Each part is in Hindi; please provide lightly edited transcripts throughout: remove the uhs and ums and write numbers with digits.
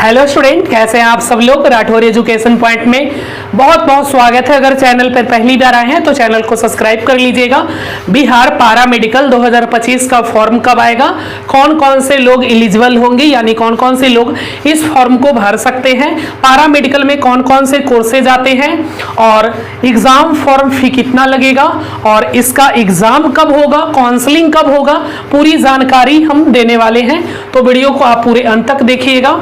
हेलो स्टूडेंट, कैसे हैं आप सब लोग। राठौर एजुकेशन पॉइंट में बहुत बहुत स्वागत है। अगर चैनल पर पहली बार आए हैं तो चैनल को सब्सक्राइब कर लीजिएगा। बिहार पारा मेडिकल 2025 का फॉर्म कब आएगा, कौन कौन से लोग एलिजिबल होंगे, यानी कौन कौन से लोग इस फॉर्म को भर सकते हैं, पारा मेडिकल में कौन कौन से कोर्सेज आते हैं और एग्जाम फॉर्म फी कितना लगेगा और इसका एग्जाम कब होगा, काउंसलिंग कब होगा, पूरी जानकारी हम देने वाले हैं। तो वीडियो को आप पूरे अंत तक देखिएगा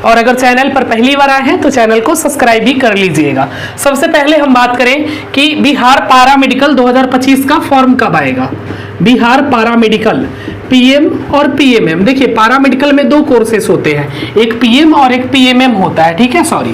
और अगर चैनल पर पहली बार आए हैं तो चैनल को सब्सक्राइब भी कर लीजिएगा। सबसे पहले हम बात करें कि बिहार पारा मेडिकल 2025 का फॉर्म कब आएगा। बिहार पारा मेडिकल पीएम और पीएमएम, देखिए पारा मेडिकल में दो कोर्सेस होते हैं, एक पीएम और एक पीएमएम होता है, ठीक है, सॉरी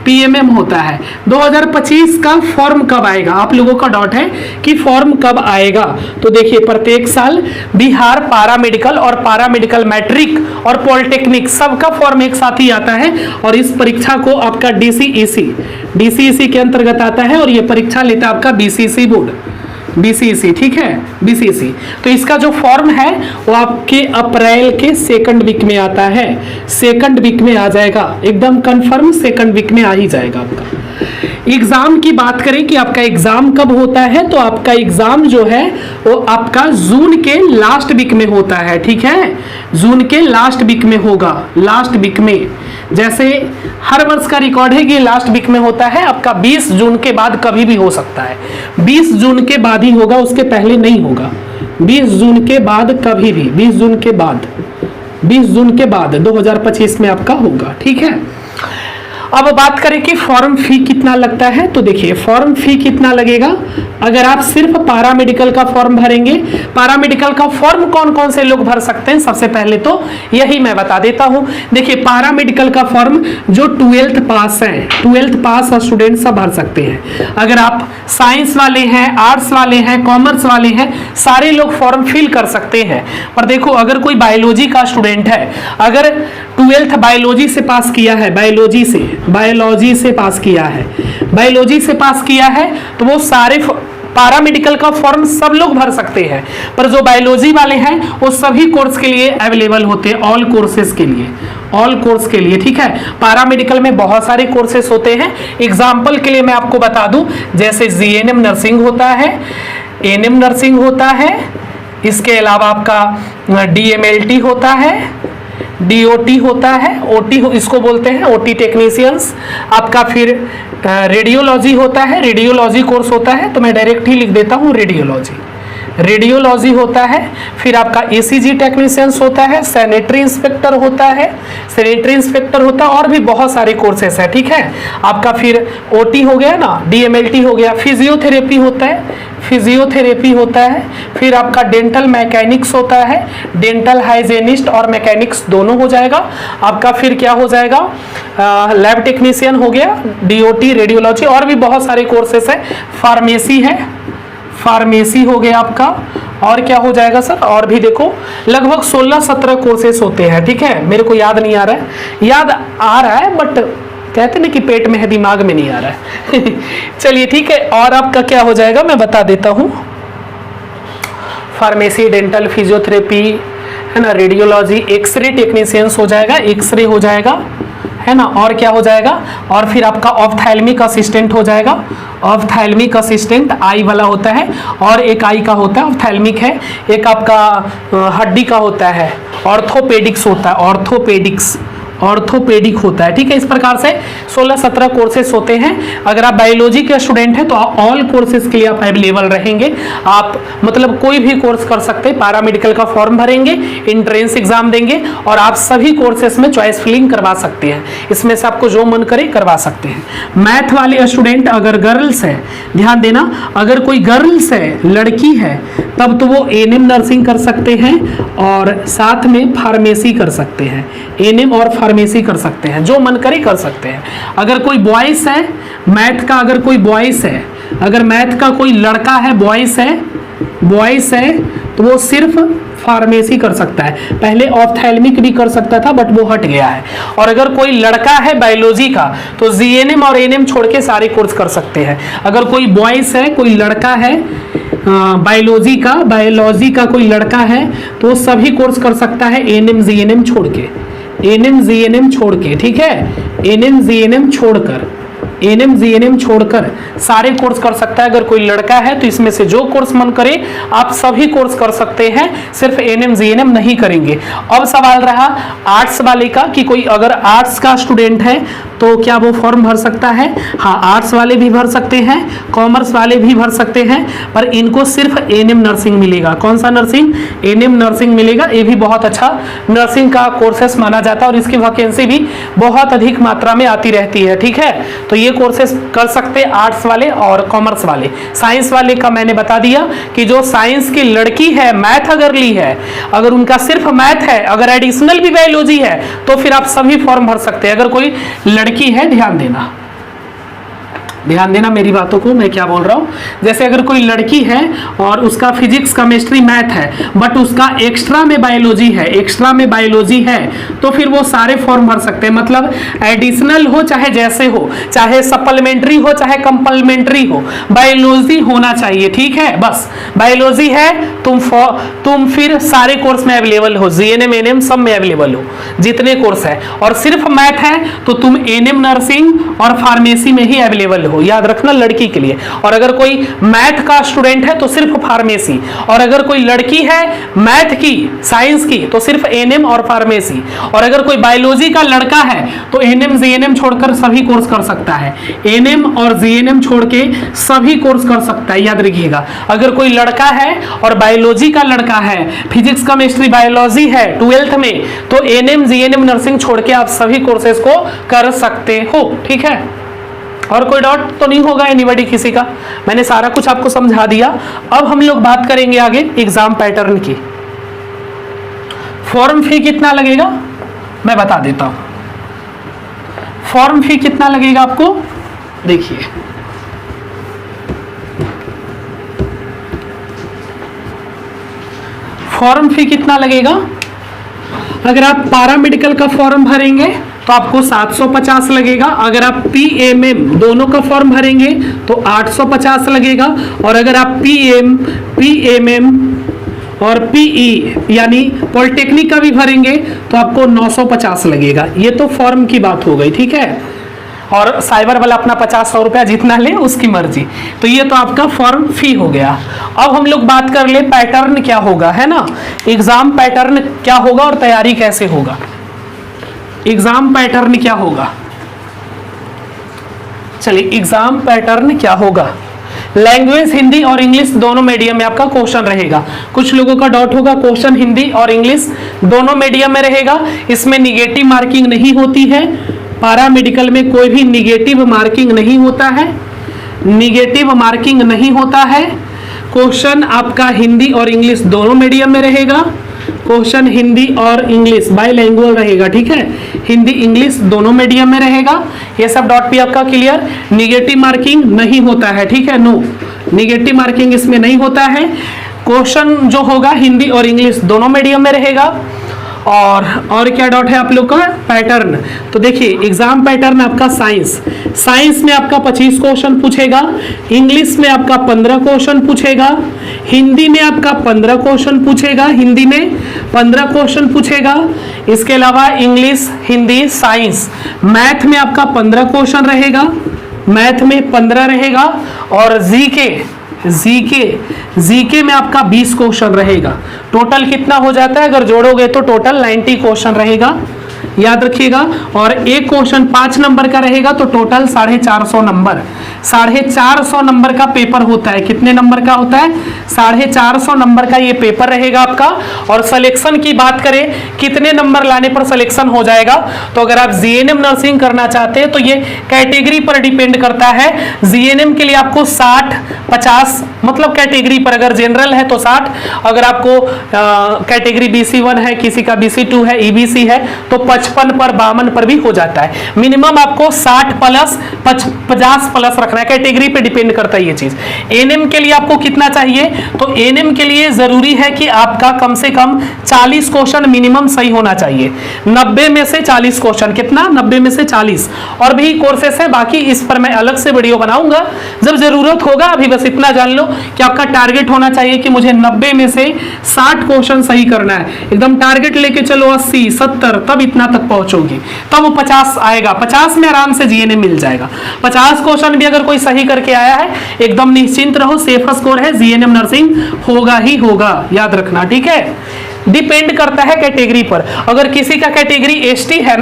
पीएमएम होता है। 2025 का फॉर्म कब आएगा, आप लोगों का डाउट है कि फॉर्म कब आएगा। तो देखिए प्रत्येक साल बिहार पारा मेडिकल और पारा मेडिकल मैट्रिक और पॉलिटेक्निक सबका फॉर्म एक साथ ही आता है और इस परीक्षा को आपका डीसीईसी के अंतर्गत आता है और ये परीक्षा लेता है आपका बीसीसी बोर्ड, बीसीसी, ठीक है, बीसीसी। तो इसका जो फॉर्म है वो आपके अप्रैल के सेकंड वीक में आता है, सेकंड वीक में आ जाएगा, एकदम कंफर्म सेकंड वीक में आ ही जाएगा आपका। एग्जाम की बात करें कि आपका एग्जाम कब होता है, तो आपका एग्जाम जो है वो आपका जून के लास्ट वीक में होता है, ठीक है, जून के लास्ट वीक में होगा, लास्ट वीक में। जैसे हर वर्ष का रिकॉर्ड है कि लास्ट वीक में होता है आपका, 20 जून के बाद कभी भी हो सकता है, 20 जून के बाद ही होगा, उसके पहले नहीं होगा। 20 जून के बाद कभी भी, 20 जून के बाद, 20 जून के बाद 2025 में आपका होगा, ठीक है। अब बात करें कि फॉर्म फी कितना लगता है, तो देखिए फॉर्म फी कितना लगेगा अगर आप सिर्फ पारा मेडिकल का फॉर्म भरेंगे। पारा मेडिकल का फॉर्म कौन कौन से लोग भर सकते हैं, सबसे पहले तो यही मैं बता देता हूं। देखिए पारा मेडिकल का फॉर्म जो 12th पास है, 12th पास स्टूडेंट सब भर सकते हैं। अगर आप साइंस वाले हैं, आर्ट्स वाले हैं, कॉमर्स वाले हैं, सारे लोग फॉर्म फिल कर सकते हैं। पर देखो अगर कोई बायोलॉजी का स्टूडेंट है, अगर 12th बायोलॉजी से पास किया है, बायोलॉजी से पास किया है, बायोलॉजी से पास किया है, तो वो सारे पारा मेडिकल का फॉर्म सब लोग भर सकते हैं। पर जो बायोलॉजी वाले हैं वो सभी कोर्स के लिए अवेलेबल होते हैं, ऑल कोर्सेज के लिए, ऑल कोर्स के लिए, ठीक है। पारा मेडिकल में बहुत सारे कोर्सेज होते हैं। एग्जाम्पल के लिए मैं आपको बता दूं, जैसे जीएनएम नर्सिंग होता है, एएनएम नर्सिंग होता है, इसके अलावा आपका डीएमएलटी होता है, डीओटी होता है, ओटी इसको बोलते हैं ओटी टेक्नीशियंस, आपका फिर रेडियोलॉजी होता है, रेडियोलॉजी कोर्स होता है, तो मैं डायरेक्ट ही लिख देता हूँ रेडियोलॉजी होता है। फिर आपका एसीजी टेक्नीशियंस होता है, सैनिटरी इंस्पेक्टर होता है, सैनिटरी इंस्पेक्टर होता है, और भी बहुत सारे कोर्सेस है, ठीक है। आपका फिर ओटी हो गया ना, डीएमएलटी हो गया, फिजियोथेरेपी होता है, फिजियोथेरेपी होता है, फिर आपका डेंटल मैकेनिक्स होता है, डेंटल हाइजेनिस्ट और मैकेनिक्स दोनों हो जाएगा आपका। फिर क्या हो जाएगा, लैब टेक्नीशियन हो गया, डीओटी, रेडियोलॉजी, और भी बहुत सारे कोर्सेस है। फार्मेसी है, फार्मेसी हो गया आपका, और क्या हो जाएगा सर, और भी देखो लगभग 16-17 कोर्सेस होते हैं, ठीक है। मेरे को याद नहीं आ रहा है, याद आ रहा है बट कहते ना कि पेट में है, दिमाग में नहीं आ रहा है चलिए ठीक है। और आपका क्या हो जाएगा मैं बता देता हूँ, फार्मेसी, डेंटल, फिजियोथेरेपी है ना, रेडियोलॉजी, एक्सरे टेक्नीशियंस हो जाएगा, एक्सरे हो जाएगा है ना, और क्या हो जाएगा, और फिर आपका ऑफ्थैल्मिक असिस्टेंट हो जाएगा। ऑफ्थैल्मिक असिस्टेंट आई वाला होता है और एक आई का होता है, ऑफ्थैल्मिक है, एक आपका हड्डी का होता है, ऑर्थोपेडिक्स होता है, ऑर्थोपेडिक होता है, ठीक है। इस प्रकार से 16-17 कोर्सेस होते हैं। अगर आप बायोलॉजी के स्टूडेंट हैं तो ऑल कोर्सेज के लिए आप अवेलेबल रहेंगे, आप मतलब कोई भी कोर्स कर सकते हैं। पारा मेडिकल का फॉर्म भरेंगे, एंट्रेंस एग्जाम देंगे और आप सभी कोर्सेस में चॉइस फिलिंग करवा सकते हैं, इसमें से आपको जो मन करे करवा सकते हैं। मैथ वाले स्टूडेंट अगर गर्ल्स है, ध्यान देना, अगर कोई गर्ल्स है, लड़की है, तब तो वो एएनएम नर्सिंग कर सकते हैं और साथ में फार्मेसी कर सकते हैं, एएनएम और फार्मेसी कर सकते हैं, जो मन करे कर सकते हैं। अगर कोई बॉयज है मैथ का, अगर कोई बॉयज है, अगर मैथ का कोई लड़का है, बॉयज है तो वो सिर्फ फार्मेसी कर सकता है। पहले ऑफ्थैल्मिक भी कर सकता था बट वो हट गया है। और अगर कोई लड़का है बायोलॉजी का तो जीएनएम और एएनएम छोड़ के सारे कोर्स कर सकते हैं। अगर कोई बॉयज है, कोई लड़का है बायोलॉजी का कोई लड़का है तो सभी कोर्स कर सकता है एएनएम जीएनएम छोड़ के, एनएम जीएनएम छोड़ के, ठीक है, एनएम जीएनएम छोड़कर, एनएम जीएनएम छोड़कर सारे कोर्स कर सकता है। अगर कोई लड़का है तो इसमें से जो कोर्स मन करे आप सभी कोर्स कर सकते हैं, सिर्फ एनएम जीएनएम नहीं करेंगे। अब सवाल रहा आर्ट्स वाले का कि कोई अगर आर्ट्स का स्टूडेंट है तो क्या वो फॉर्म भर सकता है? हाँ, आर्ट्स वाले भी भर सकते हैं, कॉमर्स वाले भी भर सकते हैं, पर इनको सिर्फ एनएम नर्सिंग मिलेगा। कौन सा नर्सिंग? एनएम नर्सिंग मिलेगा। ये भी बहुत अच्छा नर्सिंग का कोर्सेस माना जाता है और इसकी वैकेंसी भी बहुत अधिक मात्रा में आती रहती है, ठीक है। तो ये कोर्सेस कर सकते हैं आर्ट्स वाले और कॉमर्स वाले। साइंस वाले का मैंने बता दिया कि जो साइंस की लड़की है, मैथ अगर ली है, अगर उनका सिर्फ मैथ है, अगर एडिशनल भी बायोलॉजी है तो फिर आप सभी फॉर्म भर सकते हैं। अगर कोई लड़की है, ध्यान देना, ध्यान देना मेरी बातों को, मैं क्या बोल रहा हूँ। जैसे अगर कोई लड़की है और उसका फिजिक्स केमिस्ट्री मैथ है बट उसका एक्स्ट्रा में बायोलॉजी है, एक्स्ट्रा में बायोलॉजी है, तो फिर वो सारे फॉर्म भर सकते हैं। मतलब एडिशनल हो चाहे जैसे हो, चाहे सप्लीमेंट्री हो चाहे कंपलीमेंट्री हो, बायोलॉजी होना चाहिए, ठीक है। बस बायोलॉजी है, तुम फिर सारे कोर्स में अवेलेबल हो, जीएनएम एनएम सब में अवेलेबल हो, जितने कोर्स है। और सिर्फ मैथ है तो तुम एनएम नर्सिंग और फार्मेसी में ही अवेलेबल हो, याद रखना, लड़की के लिए। और अगर कोई मैथ का स्टूडेंट है तो सिर्फ फार्मेसी, और अगर कोई लड़की है मैथ की साइंस की तो सिर्फ एनएम और फार्मेसी, और अगर कोई बायोलॉजी का लड़का है तो एनएम जीएनएम छोड़कर सभी कोर्स कर सकता है। एनएम और जीएनएम छोड़ के सभी कोर्स कर सकता है, याद रखिएगा। अगर कोई लड़का है और बायोलॉजी का लड़का है, फिजिक्स केमिस्ट्री बायोलॉजी है 12th में, तो एनएम जीएनएम नर्सिंग छोड़ के आप सभी कोर्सेज को कर सकते हो, ठीक है। और कोई डाउट तो नहीं होगा एनीबॉडी किसी का? मैंने सारा कुछ आपको समझा दिया। अब हम लोग बात करेंगे आगे एग्जाम पैटर्न की। फॉर्म फी कितना लगेगा मैं बता देता हूं। फॉर्म फी कितना लगेगा आपको, देखिए, फॉर्म फी कितना लगेगा। अगर आप पैरामेडिकल का फॉर्म भरेंगे तो आपको 750 लगेगा। अगर आप पीएमएम दोनों का फॉर्म भरेंगे तो 850 लगेगा। और अगर आप पीएमएम और पीई यानी पॉलिटेक्निक का भी भरेंगे तो आपको 950 लगेगा। ये तो फॉर्म की बात हो गई, ठीक है। और साइबर वाला अपना 50-100 रुपया जितना ले उसकी मर्जी। तो ये तो आपका फॉर्म फी हो गया। अब हम लोग बात कर ले पैटर्न क्या होगा, है ना। एग्जाम पैटर्न क्या होगा और तैयारी कैसे होगा। एग्जाम पैटर्न क्या होगा, चलिए एग्जाम पैटर्न क्या होगा। लैंग्वेज हिंदी और इंग्लिश दोनों मीडियम में आपका क्वेश्चन रहेगा। कुछ लोगों का डाउट होगा, क्वेश्चन हिंदी और इंग्लिश दोनों मीडियम में रहेगा। इसमें निगेटिव मार्किंग नहीं होती है। पैरामेडिकल में कोई भी निगेटिव मार्किंग नहीं होता है, निगेटिव मार्किंग नहीं होता है। क्वेश्चन आपका हिंदी और इंग्लिश दोनों मीडियम में रहेगा। क्वेश्चन हिंदी और इंग्लिश बाइलैंग्युअल रहेगा, ठीक है। हिंदी इंग्लिश दोनों मीडियम में रहेगा। ये सब डॉट पी आपका क्लियर। निगेटिव मार्किंग नहीं होता है, ठीक है, नो निगेटिव मार्किंग इसमें नहीं होता है। क्वेश्चन जो होगा हिंदी और इंग्लिश दोनों मीडियम में रहेगा। और क्या डाउट है आप लोग का, पैटर्न। तो देखिए एग्जाम पैटर्न आपका साइंस में आपका 25 क्वेश्चन पूछेगा, इंग्लिश में आपका 15 क्वेश्चन पूछेगा, हिंदी में आपका 15 क्वेश्चन पूछेगा, हिंदी में 15 क्वेश्चन पूछेगा। इसके अलावा इंग्लिश, हिंदी, साइंस, मैथ में आपका 15 क्वेश्चन रहेगा, मैथ में 15 रहेगा। और जीके में आपका 20 क्वेश्चन रहेगा। टोटल कितना हो जाता है, अगर जोड़ोगे तो टोटल 90 क्वेश्चन रहेगा, याद रखिएगा। और एक क्वेश्चन 5 नंबर का रहेगा तो टोटल 450 नंबर, 450 नंबर का पेपर होता है। कितने नंबर का होता है, 450 नंबर का ये पेपर रहेगा आपका। और सिलेक्शन की बात करें कितने नंबर लाने पर सिलेक्शन हो जाएगा, तो अगर आप जीएनएम नर्सिंग करना चाहते हैं तो ये कैटेगरी पर डिपेंड करता है। जीएनएम के लिए आपको 60-50 मतलब कैटेगरी पर, अगर जनरल है तो 60, अगर आपको कैटेगरी BC1 है, किसी का BC2 है, EBC है तो 55 पर 52 पर भी हो जाता है। मिनिमम आपको 60 प्लस 50 प्लस रखना रखना है, कैटेगरी पे डिपेंड करता है ये चीज। एएनएम के लिए आपको कितना चाहिए, तो एएनएम के लिए जरूरी है कि आपका कम से कम 40 क्वेश्चन मिनिमम सही होना चाहिए। 90 में से 40 क्वेश्चन, कितना, 90 में से 40। और भी कोर्सेस है बाकी, इस पर मैं अलग से वीडियो बनाऊंगा जब जरूरत होगा। अभी बस इतना जान लो कि आपका टारगेट होना चाहिए कि मुझे 90 में से 60 क्वेश्चन सही करना है। एकदम टारगेट लेके चलो 80 70, तब इतना तक पहुंचोगी, तब वो 50 आएगा। 50 में आराम से जीएनएम मिल जाएगा। 50 क्वेश्चन भी अगर कोई सही करके आया है, एकदम निश्चिंत रहो, सेफ स्कोर है, जीएनएम नर्सिंग होगा ही होगा, याद रखना, ठीक है। डिपेंड करता है कैटेगरी पर। अगर किसी का कैटेगरी एसटी है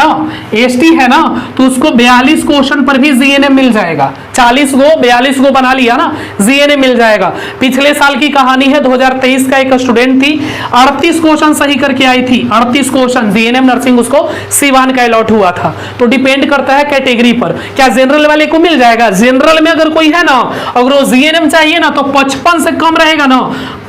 ना, तो उसको 42 क्वेश्चन पर भी जीएनएम मिल जाएगा। 42 गो बना लिया ना, जीएनएम मिल जाएगा। पिछले साल की कहानी है, 2023 का एक स्टूडेंट थी, 38 क्वेश्चन सही करके आई थी, 38 क्वेश्चन, जीएनएम नर्सिंग उसको सिवान का अलॉट हुआ था। तो डिपेंड करता है कैटेगरी पर। क्या जनरल वाले को मिल जाएगा? जनरल में अगर कोई है ना, अगर वो जीएनएम चाहिए ना, तो 55 से कम रहेगा ना,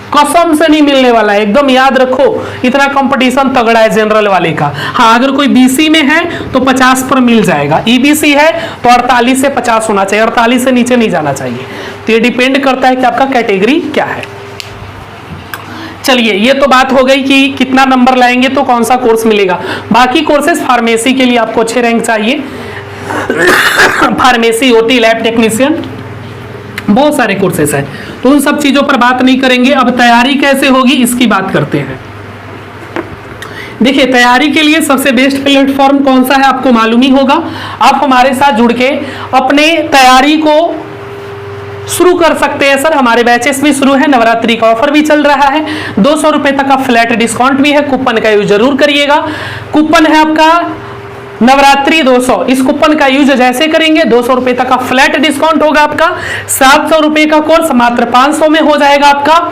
कसम से नहीं मिलने वाला है, एकदम याद रखो। इतना कंपटीशन तगड़ा है जनरल वाले का। हाँ, अगर कोई बीसी में है तो 50 पर मिल जाएगा, ईबीसी है तो 48 से 50 होना चाहिए, 48 से नीचे नहीं जाना चाहिए। तो ये डिपेंड करता है कि आपका कैटेगरी क्या है। चलिए, ये तो बात हो गई कि कितना नंबर लाएंगे तो कौन सा कोर्स मिलेगा। बाकी कोर्सेज, फार्मेसी के लिए आपको अच्छे रैंक चाहिए, फार्मेसी, ओटी, लैब टेक्नीशियन, बहुत सारे कोर्सेस हैं, तो उन सब चीजों पर बात नहीं करेंगे। अब तैयारी कैसे होगी इसकी बात करते हैं। देखिए, तैयारी के लिए सबसे बेस्ट प्लेटफॉर्म कौन सा है आपको मालूम ही होगा। आप हमारे साथ जुड़ के अपने तैयारी को शुरू कर सकते हैं। सर, हमारे बैचेस भी शुरू है, नवरात्रि का ऑफर भी चल रहा है, 200 रुपए तक का फ्लैट डिस्काउंट भी है। कूपन का यूज जरूर करिएगा। कूपन है आपका नवरात्रि 200, इस कूपन का यूज जैसे करेंगे 200 रुपए तक का फ्लैट डिस्काउंट होगा आपका। 700 रुपए का कोर्स मात्र 500 में हो जाएगा आपका।